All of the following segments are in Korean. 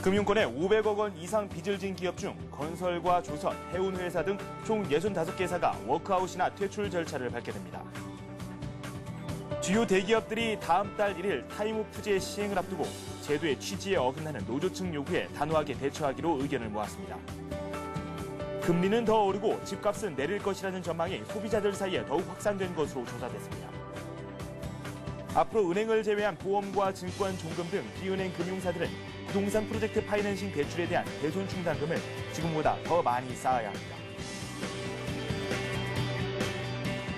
금융권에 500억 원 이상 빚을 진 기업 중 건설과 조선, 해운회사 등 총 65개사가 워크아웃이나 퇴출 절차를 밟게 됩니다. 주요 대기업들이 다음 달 1일 타임오프제 시행을 앞두고 제도의 취지에 어긋나는 노조층 요구에 단호하게 대처하기로 의견을 모았습니다. 금리는 더 오르고 집값은 내릴 것이라는 전망이 소비자들 사이에 더욱 확산된 것으로 조사됐습니다. 앞으로 은행을 제외한 보험과 증권, 종금 등 비은행 금융사들은 부동산 프로젝트 파이낸싱 대출에 대한 대손 충당금을 지금보다 더 많이 쌓아야 합니다.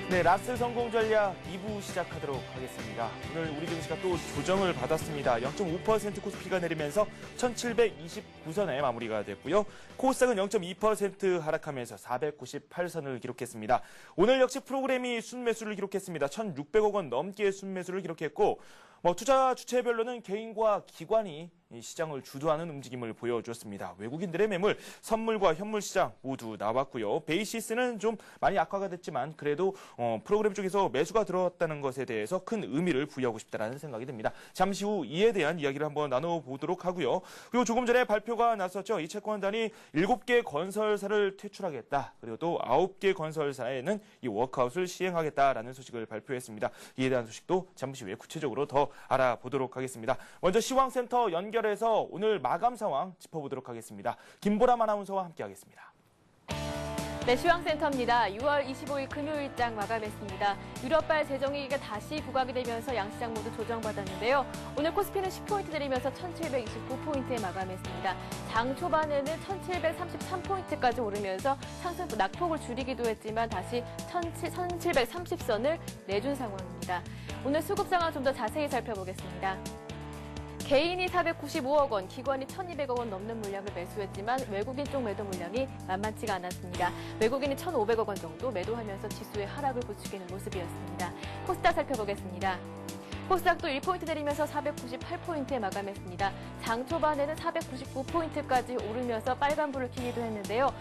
네, 라스 성공 전략 2부 시작하도록 하겠습니다. 오늘 우리 증시가 또 조정을 받았습니다. 0.5% 코스피가 내리면서 1729선에 마무리가 됐고요. 코스닥은 0.2% 하락하면서 498선을 기록했습니다. 오늘 역시 프로그램이 순매수를 기록했습니다. 1,600억 원 넘게 순매수를 기록했고 투자 주체별로는 개인과 기관이 시장을 주도하는 움직임을 보여줬습니다. 외국인들의 매물, 선물과 현물 시장 모두 나왔고요. 베이시스는 좀 많이 악화가 됐지만 그래도 프로그램 쪽에서 매수가 들어왔다는 것에 대해서 큰 의미를 부여하고 싶다는 생각이 듭니다. 잠시 후 이에 대한 이야기를 한번 나눠보도록 하고요. 그리고 조금 전에 발표가 났었죠. 이 채권단이 7개 건설사를 퇴출하겠다. 그리고 또 9개 건설사에는 이 워크아웃을 시행하겠다라는 소식을 발표했습니다. 이에 대한 소식도 잠시 후에 구체적으로 더 알아보도록 하겠습니다. 먼저 시황센터 연결해서 오늘 마감 상황 짚어보도록 하겠습니다. 김보람 아나운서와 함께하겠습니다. 네, 시황센터입니다. 6월 25일 금요일장 마감했습니다. 유럽발 재정위기가 다시 부각이 되면서 양시장 모두 조정받았는데요. 오늘 코스피는 10포인트 내리면서 1729포인트에 마감했습니다. 장 초반에는 1733포인트까지 오르면서 상승 낙폭을 줄이기도 했지만 다시 1730선을 내준 상황입니다. 오늘 수급 상황 좀 더 자세히 살펴보겠습니다. 개인이 495억 원, 기관이 1,200억 원 넘는 물량을 매수했지만 외국인 쪽 매도 물량이 만만치가 않았습니다. 외국인이 1,500억 원 정도 매도하면서 지수의 하락을 부추기는 모습이었습니다. 코스닥 살펴보겠습니다. 코스닥도 1포인트 내리면서 498포인트에 마감했습니다. 장 초반에는 499포인트까지 오르면서 빨간불을 켜기도 했는데요.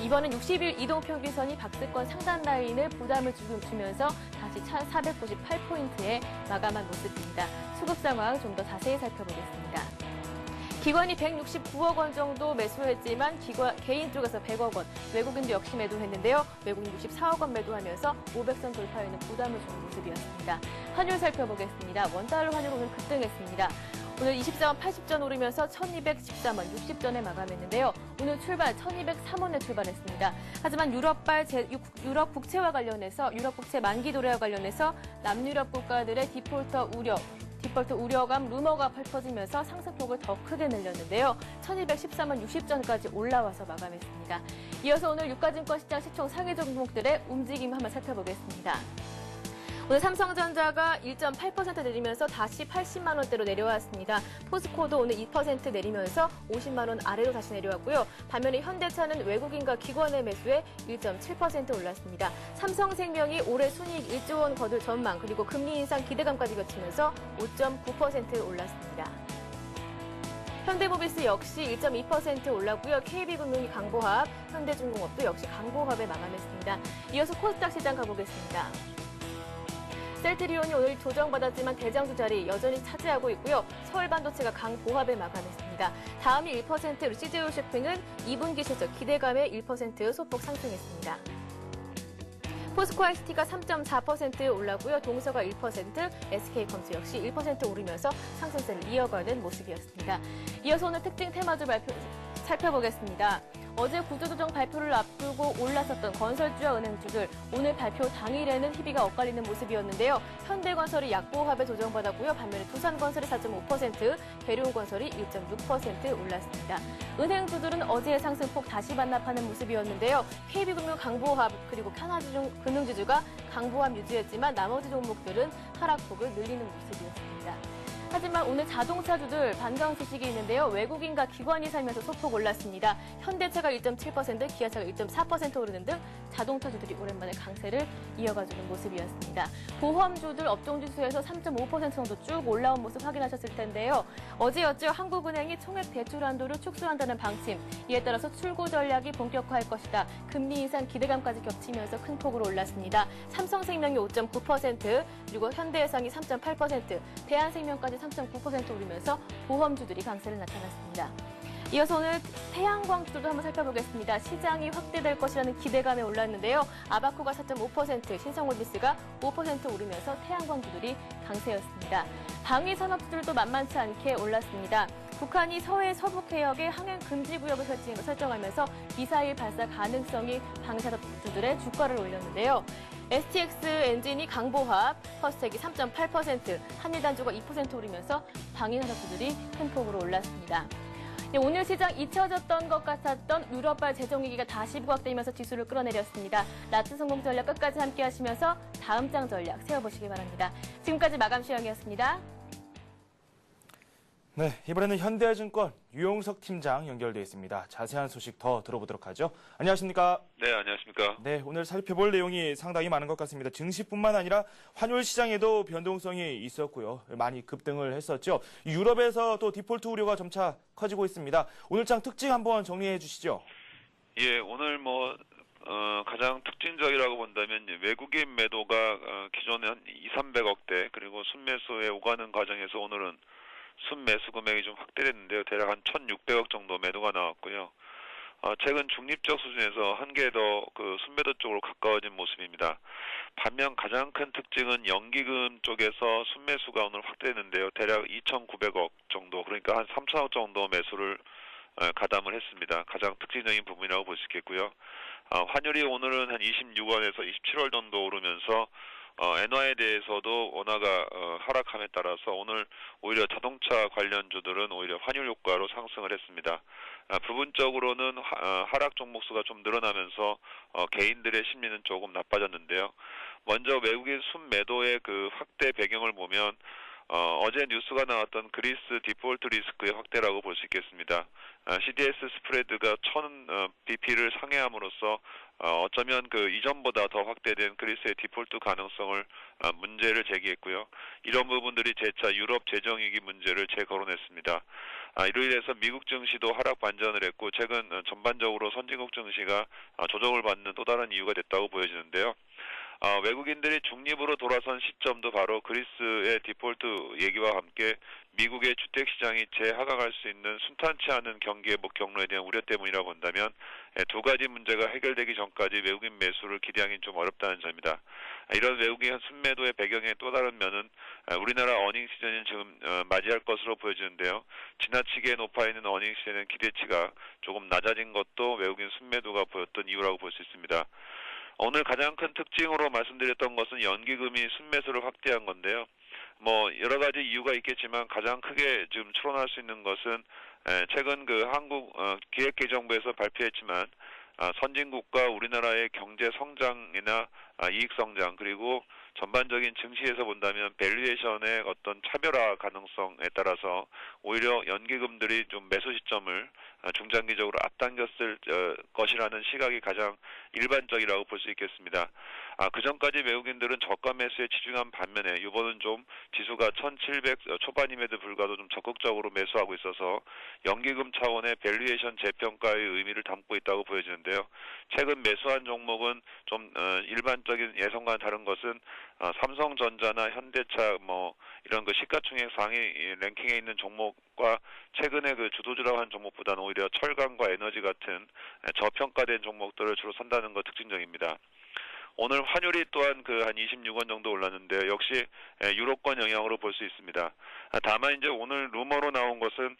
이번엔 60일 이동평균선이 박스권 상단 라인을 부담을 주면서 다시 498포인트에 마감한 모습입니다. 수급 상황 좀 더 자세히 살펴보겠습니다. 기관이 169억 원 정도 매수했지만 개인 쪽에서 100억 원, 외국인도 역시 매도했는데요. 외국인 64억 원 매도하면서 500선 돌파에는 부담을 주는 모습이었습니다. 환율 살펴보겠습니다. 원달러 환율 오늘 급등했습니다. 오늘 24원 80전 오르면서 1213원 60전에 마감했는데요. 오늘 출발 1203원에 출발했습니다. 하지만 유럽 국채와 관련해서 유럽 국채 만기 도래와 관련해서 남유럽 국가들의 디폴터 우려감 루머가 펼쳐지면서 상승폭을 더 크게 늘렸는데요. 1213원 60전까지 올라와서 마감했습니다. 이어서 오늘 유가증권 시장 시총 상위 종목들의 움직임 한번 살펴보겠습니다. 오늘 삼성전자가 1.8% 내리면서 다시 80만 원대로 내려왔습니다. 포스코도 오늘 2% 내리면서 50만 원 아래로 다시 내려왔고요. 반면에 현대차는 외국인과 기관의 매수에 1.7% 올랐습니다. 삼성생명이 올해 순이익 1조 원 거둘 전망 그리고 금리 인상 기대감까지 겹치면서 5.9% 올랐습니다. 현대모비스 역시 1.2% 올랐고요. KB금융이 강보합, 현대중공업도 역시 강보합에 마감했습니다. 이어서 코스닥 시장 가보겠습니다. 셀트리온이 오늘 조정받았지만 대장주 자리 여전히 차지하고 있고요. 서울반도체가 강보합에 마감했습니다. 다음이 1%, CJ 쇼핑은 2분기 실적 기대감에 1% 소폭 상승했습니다. 포스코 ICT가 3.4% 올랐고요. 동서가 1%, SK컴스 역시 1% 오르면서 상승세를 이어가는 모습이었습니다. 이어서 오늘 특징 테마주 살펴보겠습니다. 어제 구조조정 발표를 앞두고 올랐었던 건설주와 은행주들 오늘 발표 당일에는 희비가 엇갈리는 모습이었는데요. 현대건설이 약보합에 조정받았고요. 반면에 두산건설이 4.5%, 계룡건설이 1.6% 올랐습니다. 은행주들은 어제의 상승폭 다시 반납하는 모습이었는데요. KB금융 강보합 그리고 하나금융지주가 강보합 유지했지만 나머지 종목들은 하락폭을 늘리는 모습이었습니다. 하지만 오늘 자동차주들 반가운 소식이 있는데요. 외국인과 기관이 살면서 소폭 올랐습니다. 현대차가 1.7%, 기아차가 1.4% 오르는 등 자동차주들이 오랜만에 강세를 이어가주는 모습이었습니다. 보험주들 업종지수에서 3.5% 정도 쭉 올라온 모습 확인하셨을 텐데요. 어제였죠. 한국은행이 총액 대출 한도를 축소한다는 방침. 이에 따라서 출구 전략이 본격화할 것이다. 금리 인상 기대감까지 겹치면서 큰 폭으로 올랐습니다. 삼성생명이 5.9%, 그리고 현대해상이 3.8%, 대한생명까지 3.9% 오르면서 보험주들이 강세를 나타났습니다. 이어서 오늘 태양광주도 한번 살펴보겠습니다. 시장이 확대될 것이라는 기대감에 올랐는데요. 아바코가 4.5%, 신성올비스가 5% 오르면서 태양광주들이 강세였습니다. 방위 산업주들도 만만치 않게 올랐습니다. 북한이 서해 서북 해역에 항행 금지 구역을 설정하면서 미사일 발사 가능성이 방위 산업주들의 주가를 올렸는데요. STX 엔진이 강보합, 퍼스텍이 3.8%, 한일단조가 2% 오르면서 방위 산업주들이 큰 폭으로 올랐습니다. 네, 오늘 시장 잊혀졌던 것 같았던 유럽발 재정위기가 다시 부각되면서 지수를 끌어내렸습니다. 라트 성공 전략 끝까지 함께 하시면서 다음 장 전략 세워보시기 바랍니다. 지금까지 마감 시황이었습니다. 네, 이번에는 현대해증권 유용석 팀장 연결돼 있습니다. 자세한 소식 더 들어보도록 하죠. 안녕하십니까? 네, 안녕하십니까? 네, 오늘 살펴볼 내용이 상당히 많은 것 같습니다. 증시뿐만 아니라 환율 시장에도 변동성이 있었고요. 많이 급등을 했었죠. 유럽에서 또 디폴트 우려가 점차 커지고 있습니다. 오늘 장 특징 한번 정리해 주시죠. 예, 오늘 가장 특징적이라고 본다면 외국인 매도가 기존에 한 200~300억대 그리고 순매수에 오가는 과정에서 오늘은 순매수 금액이 좀 확대됐는데요. 대략 한 1,600억 정도 매도가 나왔고요. 최근 중립적 수준에서 한 개 더 그 순매도 쪽으로 가까워진 모습입니다. 반면 가장 큰 특징은 연기금 쪽에서 순매수가 오늘 확대됐는데요. 대략 2,900억 정도, 그러니까 한 3,000억 정도 매수를 가담을 했습니다. 가장 특징적인 부분이라고 볼 수 있겠고요. 환율이 오늘은 한 26원에서 27원 정도 오르면서 엔화에 대해서도 원화가 하락함에 따라서 오늘 오히려 자동차 관련주들은 오히려 환율 효과로 상승을 했습니다. 부분적으로는 하락 종목수가 좀 늘어나면서 개인들의 심리는 조금 나빠졌는데요. 먼저 외국인 순매도의 그 확대 배경을 보면 어제 뉴스가 나왔던 그리스 디폴트 리스크의 확대라고 볼 수 있겠습니다. CDS 스프레드가 1000bp를 상회함으로써 어쩌면 그 이전보다 더 확대된 그리스의 디폴트 가능성을 문제를 제기했고요. 이런 부분들이 재차 유럽 재정위기 문제를 재거론했습니다. 이로 인해서 미국 증시도 하락 반전을 했고 최근 전반적으로 선진국 증시가 조정을 받는 또 다른 이유가 됐다고 보여지는데요. 외국인들이 중립으로 돌아선 시점도 바로 그리스의 디폴트 얘기와 함께 미국의 주택시장이 재하강할 수 있는 순탄치 않은 경기 회복 경로에 대한 우려 때문이라고 본다면 두 가지 문제가 해결되기 전까지 외국인 매수를 기대하기는 좀 어렵다는 점입니다. 이런 외국인 순매도의 배경의 또 다른 면은 우리나라 어닝 시즌을 지금 맞이할 것으로 보여지는데요. 지나치게 높아 있는 어닝 시즌의 기대치가 조금 낮아진 것도 외국인 순매도가 보였던 이유라고 볼 수 있습니다. 오늘 가장 큰 특징으로 말씀드렸던 것은 연기금이 순매수를 확대한 건데요. 여러 가지 이유가 있겠지만 가장 크게 지금 추론할 수 있는 것은 최근 그 한국 기획재정부에서 발표했지만 선진국과 우리나라의 경제 성장이나 이익 성장 그리고 전반적인 증시에서 본다면 밸류에이션의 어떤 차별화 가능성에 따라서 오히려 연기금들이 좀 매수 시점을 중장기적으로 앞당겼을 것이라는 시각이 가장 일반적이라고 볼 수 있겠습니다. 그 전까지 외국인들은 저가 매수에 치중한 반면에 이번은 좀 지수가 1700 초반임에도 불구하고 좀 적극적으로 매수하고 있어서 연기금 차원의 밸류에이션 재평가의 의미를 담고 있다고 보여지는데요. 최근 매수한 종목은 좀 일반적인 예상과는 다른 것은 삼성전자나 현대차 이런 그 시가총액 상위 랭킹에 있는 종목과 최근에 그 주도주라고 하는 종목보다는 오히려 철강과 에너지 같은 저평가된 종목들을 주로 산다는 것 특징적입니다. 오늘 환율이 또한 그 한 26원 정도 올랐는데 역시 유로권 영향으로 볼 수 있습니다. 다만 이제 오늘 루머로 나온 것은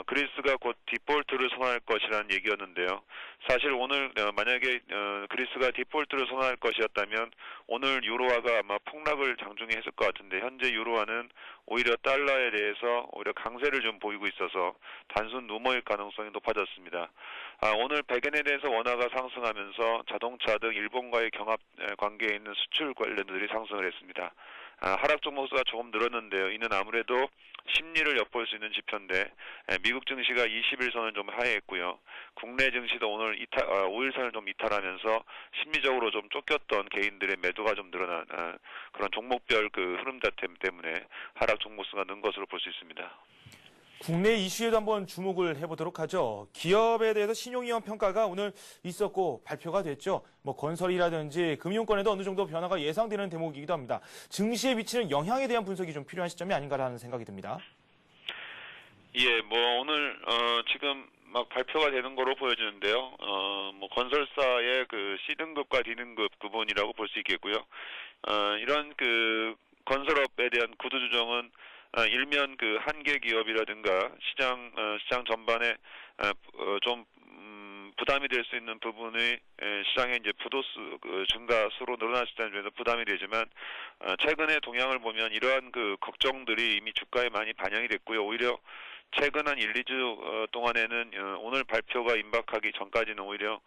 그리스가 곧 디폴트를 선언할 것이라는 얘기였는데요. 사실 오늘 만약에 그리스가 디폴트를 선언할 것이었다면 오늘 유로화가 아마 폭락을 장중에 했을 것 같은데 현재 유로화는 오히려 달러에 대해서 오히려 강세를 좀 보이고 있어서 단순 루머일 가능성이 높아졌습니다. 오늘 백엔에 대해서 원화가 상승하면서 자동차 등 일본과의 경합 관계에 있는 수출 관련들이 상승을 했습니다. 하락 종목수가 조금 늘었는데요. 이는 아무래도 심리를 엿볼 수 있는 지표인데 미국 증시가 21선을 좀 하회했고요. 국내 증시도 오늘 5일선을 좀 이탈하면서 심리적으로 좀 쫓겼던 개인들의 매도가 좀 늘어난 그런 종목별 그 흐름 자체 때문에 하락 종목수가 는 것으로 볼 수 있습니다. 국내 이슈에도 한번 주목을 해보도록 하죠. 기업에 대해서 신용위험 평가가 오늘 있었고 발표가 됐죠. 건설이라든지 금융권에도 어느 정도 변화가 예상되는 대목이기도 합니다. 증시에 미치는 영향에 대한 분석이 좀 필요한 시점이 아닌가라는 생각이 듭니다. 예, 오늘 지금 막 발표가 되는 거로 보여지는데요. 건설사의 그 C등급과 D등급 구분이라고 볼 수 있겠고요. 이런 그 건설업에 대한 구조 조정은 일면 그 한계 기업이라든가 시장 전반에 좀 부담이 될 수 있는 부분이 시장의 이제 부도수 증가수로 늘어날 수 있다는 점에서 부담이 되지만 최근의 동향을 보면 이러한 그 걱정들이 이미 주가에 많이 반영이 됐고요. 오히려 최근 한 1, 2주 동안에는 오늘 발표가 임박하기 전까지는 오히려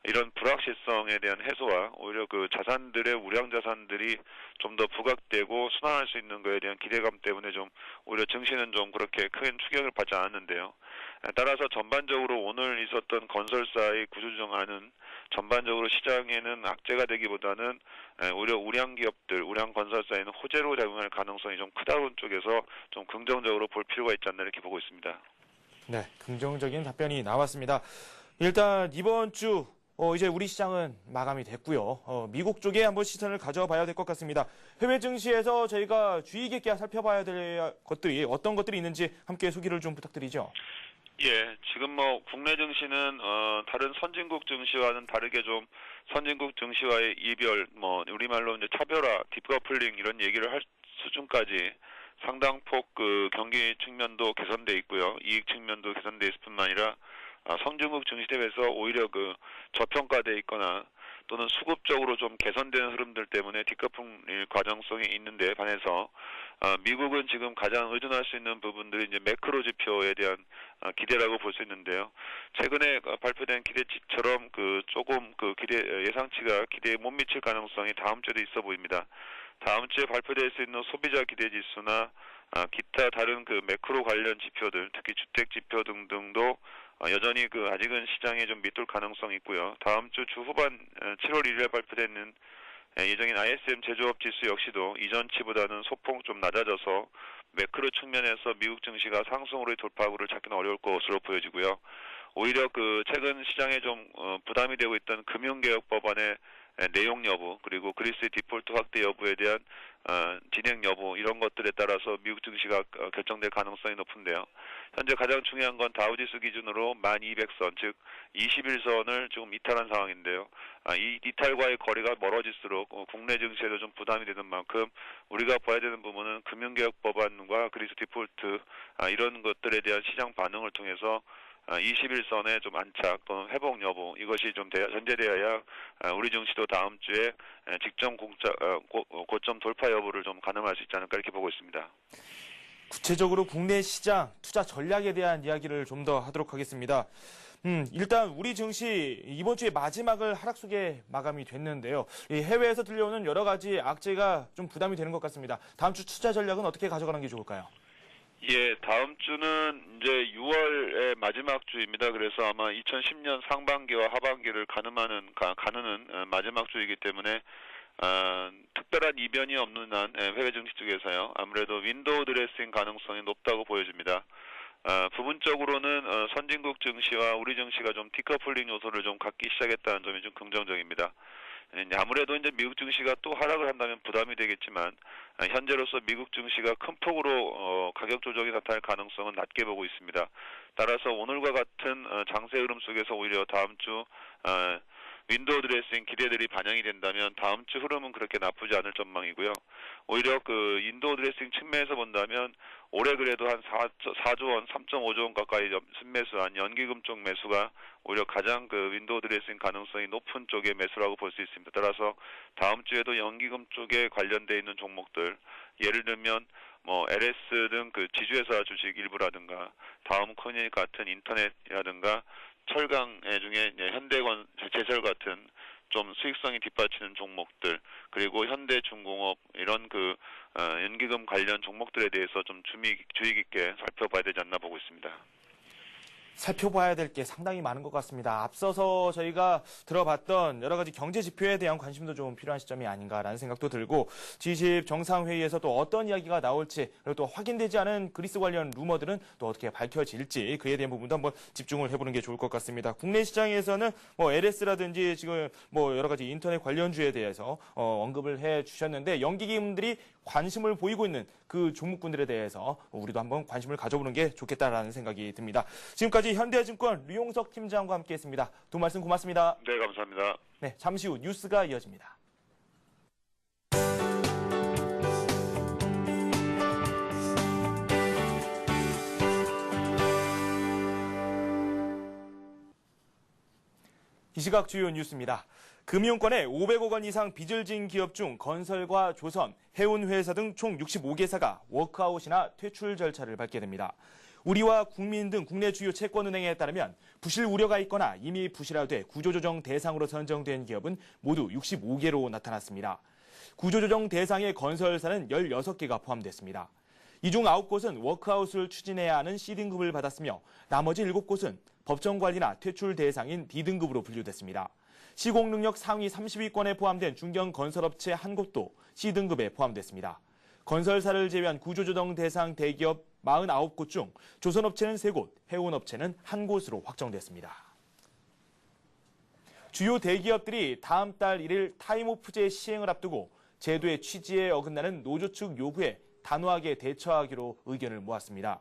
이런 불확실성에 대한 해소와 오히려 그 자산들의 우량 자산들이 좀 더 부각되고 순환할 수 있는 것에 대한 기대감 때문에 좀 오히려 증시는 좀 그렇게 큰 추격을 받지 않았는데요. 따라서 전반적으로 오늘 있었던 건설사의 구조조정안은 전반적으로 시장에는 악재가 되기보다는 오히려 우량 기업들, 우량 건설사에는 호재로 작용할 가능성이 좀 크다는 쪽에서 좀 긍정적으로 볼 필요가 있지 않나 이렇게 보고 있습니다. 네, 긍정적인 답변이 나왔습니다. 일단 이번 주 이제 우리 시장은 마감이 됐고요. 미국 쪽에 한번 시선을 가져봐야 될 것 같습니다. 해외 증시에서 저희가 주의 깊게 살펴봐야 될 것들이 어떤 것들이 있는지 함께 소개를 좀 부탁드리죠. 예, 지금 국내 증시는 다른 선진국 증시와는 다르게 좀 선진국 증시와의 이별, 우리말로 이제 차별화, 디커플링 이런 얘기를 할 수준까지 상당폭 그 경기 측면도 개선돼 있고요. 이익 측면도 개선돼 있을 뿐만 아니라 선진국 증시 대비해서 오히려 그 저평가돼 있거나 또는 수급적으로 좀 개선되는 흐름들 때문에 디커플링 과정성이 있는데 반해서 미국은 지금 가장 의존할 수 있는 부분들이 이제 매크로 지표에 대한 기대라고 볼 수 있는데요. 최근에 발표된 기대치처럼 그 조금 그 예상치가 기대에 못 미칠 가능성이 다음 주에도 있어 보입니다. 다음 주에 발표될 수 있는 소비자 기대 지수나 기타 다른 그 매크로 관련 지표들, 특히 주택 지표 등등도 여전히 그 아직은 시장에 좀 밑돌 가능성이 있고요. 다음 주 후반 7월 1일에 발표되는 예정인 ISM 제조업 지수 역시도 이전치보다는 소폭 좀 낮아져서 매크로 측면에서 미국 증시가 상승으로의 돌파구를 찾기는 어려울 것으로 보여지고요. 오히려 그 최근 시장에 좀 부담이 되고 있던 금융개혁 법안의 내용 여부 그리고 그리스의 디폴트 확대 여부에 대한 진행 여부 이런 것들에 따라서 미국 증시가 결정될 가능성이 높은데요. 현재 가장 중요한 건 다우지수 기준으로 1200선 즉 21선을 지금 이탈한 상황인데요. 이 이탈과의 거리가 멀어질수록 국내 증시에도 좀 부담이 되는 만큼 우리가 봐야 되는 부분은 금융개혁 법안과 그리스 디폴트 이런 것들에 대한 시장 반응을 통해서 21선의 좀 안착 또는 회복 여부 이것이 좀 전제되어야 우리 증시도 다음 주에 직전 고점 돌파 여부를 좀 가늠할 수 있지 않을까 이렇게 보고 있습니다. 구체적으로 국내 시장 투자 전략에 대한 이야기를 좀 더 하도록 하겠습니다. 일단 우리 증시 이번 주에 마지막을 하락 속에 마감이 됐는데요. 이 해외에서 들려오는 여러 가지 악재가 좀 부담이 되는 것 같습니다. 다음 주 투자 전략은 어떻게 가져가는 게 좋을까요? 예, 다음 주는 이제 6월의 마지막 주입니다. 그래서 아마 2010년 상반기와 하반기를 가늠하는 마지막 주이기 때문에 특별한 이변이 없는 한 해외 증시 쪽에서요. 아무래도 윈도우 드레싱 가능성이 높다고 보여집니다. 부분적으로는 선진국 증시와 우리 증시가 좀 디커플링 요소를 좀 갖기 시작했다는 점이 좀 긍정적입니다. 아무래도 이제 미국 증시가 또 하락을 한다면 부담이 되겠지만 현재로서 미국 증시가 큰 폭으로 가격 조정이 나타날 가능성은 낮게 보고 있습니다. 따라서 오늘과 같은 장세 흐름 속에서 오히려 다음 주 윈도우 드레싱 기대들이 반영이 된다면 다음 주 흐름은 그렇게 나쁘지 않을 전망이고요. 오히려 그 윈도우 드레싱 측면에서 본다면 올해 그래도 한 4조 원, 3.5조 원 가까이 순매수한 연기금 쪽 매수가 오히려 가장 그 윈도우 드레싱 가능성이 높은 쪽의 매수라고 볼 수 있습니다. 따라서 다음 주에도 연기금 쪽에 관련돼 있는 종목들, 예를 들면 LS 등 그 지주회사 주식 일부라든가 다음코니 같은 인터넷이라든가 철강 중에 현대건 제철 같은 좀 수익성이 뒷받치는 종목들 그리고 현대중공업 이런 그 연기금 관련 종목들에 대해서 좀 주의 깊게 살펴봐야 되지 않나 보고 있습니다. 살펴봐야 될 게 상당히 많은 것 같습니다. 앞서서 저희가 들어봤던 여러 가지 경제 지표에 대한 관심도 좀 필요한 시점이 아닌가라는 생각도 들고 G20 정상회의에서 또 어떤 이야기가 나올지 그리고 또 확인되지 않은 그리스 관련 루머들은 또 어떻게 밝혀질지 그에 대한 부분도 한번 집중을 해보는 게 좋을 것 같습니다. 국내 시장에서는 뭐 LS라든지 지금 뭐 여러 가지 인터넷 관련주에 대해서 언급을 해 주셨는데 연기금들이 관심을 보이고 있는 그 종목군들에 대해서 우리도 한번 관심을 가져보는 게 좋겠다라는 생각이 듭니다. 지금까지 현대해증권 류용석 팀장과 함께했습니다. 두 말씀 고맙습니다. 네, 감사합니다. 네, 잠시 후 뉴스가 이어집니다. 이 시각 주요 뉴스입니다. 금융권에 500억 원 이상 빚을 진 기업 중 건설과 조선, 해운회사 등 총 65개사가 워크아웃이나 퇴출 절차를 밟게 됩니다. 우리와 국민 등 국내 주요 채권은행에 따르면 부실 우려가 있거나 이미 부실화돼 구조조정 대상으로 선정된 기업은 모두 65개로 나타났습니다. 구조조정 대상의 건설사는 16개가 포함됐습니다. 이 중 9곳은 워크아웃을 추진해야 하는 C등급을 받았으며 나머지 7곳은 법정관리나 퇴출 대상인 D등급으로 분류됐습니다. 시공능력 상위 30위권에 포함된 중견건설업체 한 곳도 C등급에 포함됐습니다. 건설사를 제외한 구조조정 대상 대기업 49곳 중 조선업체는 3곳, 해운업체는 1곳으로 확정됐습니다. 주요 대기업들이 다음 달 1일 타임오프제 시행을 앞두고 제도의 취지에 어긋나는 노조 측 요구에 단호하게 대처하기로 의견을 모았습니다.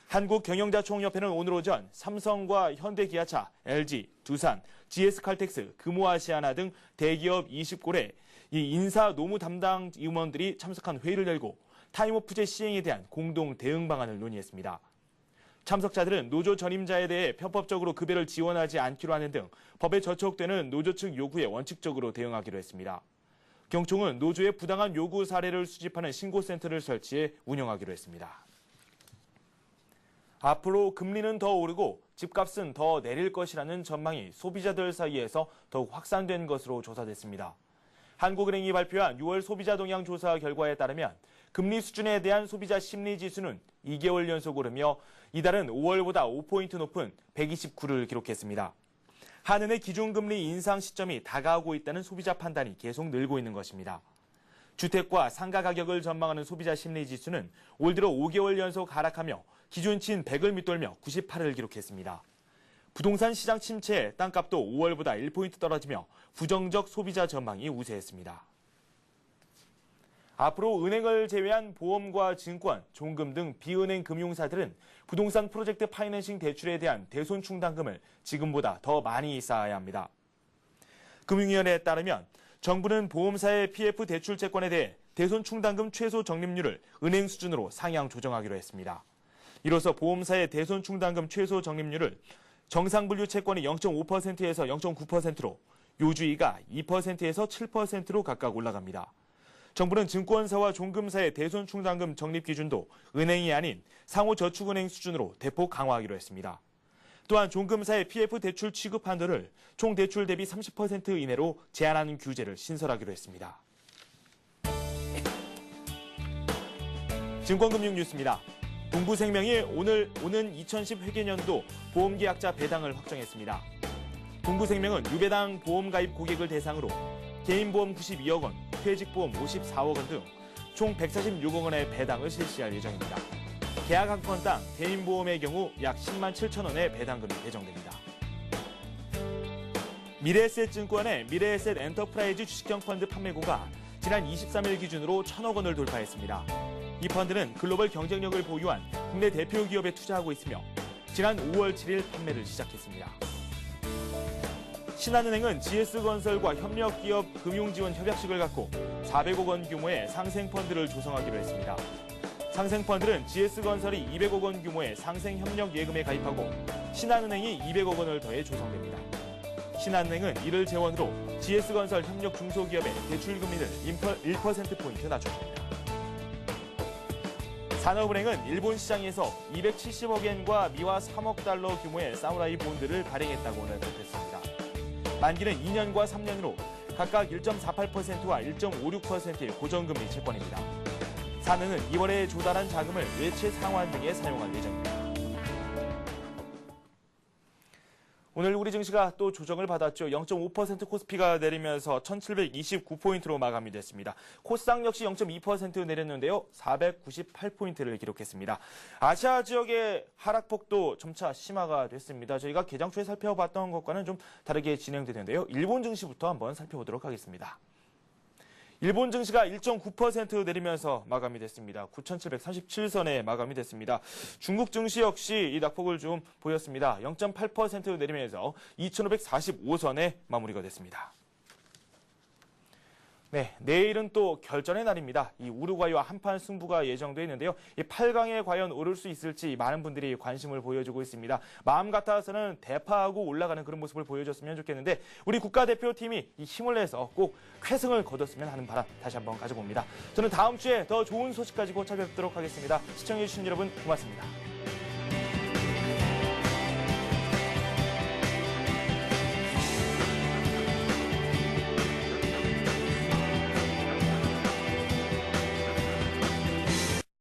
한국경영자총협회는 오늘 오전 삼성과 현대기아차, LG, 두산, GS칼텍스, 금호아시아나 등 대기업 20곳에 이 인사 노무 담당 임원들이 참석한 회의를 열고 타임오프제 시행에 대한 공동 대응 방안을 논의했습니다. 참석자들은 노조 전임자에 대해 편법적으로 급여를 지원하지 않기로 하는 등 법에 저촉되는 노조 측 요구에 원칙적으로 대응하기로 했습니다. 경총은 노조의 부당한 요구 사례를 수집하는 신고센터를 설치해 운영하기로 했습니다. 앞으로 금리는 더 오르고 집값은 더 내릴 것이라는 전망이 소비자들 사이에서 더욱 확산된 것으로 조사됐습니다. 한국은행이 발표한 6월 소비자 동향 조사 결과에 따르면 금리 수준에 대한 소비자 심리 지수는 2개월 연속 오르며 이달은 5월보다 5포인트 높은 129를 기록했습니다. 한은의 기준금리 인상 시점이 다가오고 있다는 소비자 판단이 계속 늘고 있는 것입니다. 주택과 상가 가격을 전망하는 소비자 심리 지수는 올 들어 5개월 연속 하락하며 기준치인 100을 밑돌며 98을 기록했습니다. 부동산 시장 침체에 땅값도 5월보다 1포인트 떨어지며 부정적 소비자 전망이 우세했습니다. 앞으로 은행을 제외한 보험과 증권, 종금 등 비은행 금융사들은 부동산 프로젝트 파이낸싱 대출에 대한 대손 충당금을 지금보다 더 많이 쌓아야 합니다. 금융위원회에 따르면 정부는 보험사의 PF 대출 채권에 대해 대손 충당금 최소 적립률을 은행 수준으로 상향 조정하기로 했습니다. 이로써 보험사의 대손 충당금 최소 적립률을 정상분류 채권이 0.5%에서 0.9%로 요주의가 2%에서 7%로 각각 올라갑니다. 정부는 증권사와 종금사의 대손 충당금 적립 기준도 은행이 아닌 상호저축은행 수준으로 대폭 강화하기로 했습니다. 또한 종금사의 PF 대출 취급 한도를 총 대출 대비 30% 이내로 제한하는 규제를 신설하기로 했습니다. 증권금융 뉴스입니다. 동부생명이 오는 2010 회계년도 보험계약자 배당을 확정했습니다. 동부생명은 유배당 보험가입 고객을 대상으로 개인보험 92억 원, 퇴직보험 54억 원 등 총 146억 원의 배당을 실시할 예정입니다. 계약 한 건당 개인보험의 경우 약 10만 7천 원의 배당금이 배정됩니다. 미래에셋증권의 미래에셋 엔터프라이즈 주식형 펀드 판매고가 지난 23일 기준으로 1,000억 원을 돌파했습니다. 이 펀드는 글로벌 경쟁력을 보유한 국내 대표 기업에 투자하고 있으며 지난 5월 7일 판매를 시작했습니다. 신한은행은 GS건설과 협력기업 금융지원 협약식을 갖고 400억 원 규모의 상생펀드를 조성하기로 했습니다. 상생펀드는 GS건설이 200억 원 규모의 상생협력예금에 가입하고 신한은행이 200억 원을 더해 조성됩니다. 신한은행은 이를 재원으로 GS건설 협력 중소기업의 대출금리를 1%포인트 낮춰줍니다. 산업은행은 일본 시장에서 270억 엔과 미화 3억 달러 규모의 사무라이 본드를 발행했다고 오늘 발표했습니다. 만기는 2년과 3년으로 각각 1.48%와 1.56%의 고정금리 채권입니다. 산은은 이번에 조달한 자금을 외채 상환 등에 사용할 예정입니다. 오늘 우리 증시가 또 조정을 받았죠. 0.5% 코스피가 내리면서 1729포인트로 마감이 됐습니다. 코스닥 역시 0.2% 내렸는데요. 498포인트를 기록했습니다. 아시아 지역의 하락폭도 점차 심화가 됐습니다. 저희가 개장 초에 살펴봤던 것과는 좀 다르게 진행되는데요. 일본 증시부터 한번 살펴보도록 하겠습니다. 일본 증시가 1.9% 내리면서 마감이 됐습니다. 9,737선에 마감이 됐습니다. 중국 증시 역시 이 낙폭을 좀 보였습니다. 0.8% 내리면서 2,545선에 마무리가 됐습니다. 네, 내일은 또 결전의 날입니다. 이 우루과이와 한판 승부가 예정돼 있는데요. 이 8강에 과연 오를 수 있을지 많은 분들이 관심을 보여주고 있습니다. 마음 같아서는 대파하고 올라가는 그런 모습을 보여줬으면 좋겠는데 우리 국가대표팀이 이 힘을 내서 꼭 쾌승을 거뒀으면 하는 바람 다시 한번 가져봅니다. 저는 다음 주에 더 좋은 소식 가지고 찾아뵙도록 하겠습니다. 시청해주신 여러분 고맙습니다.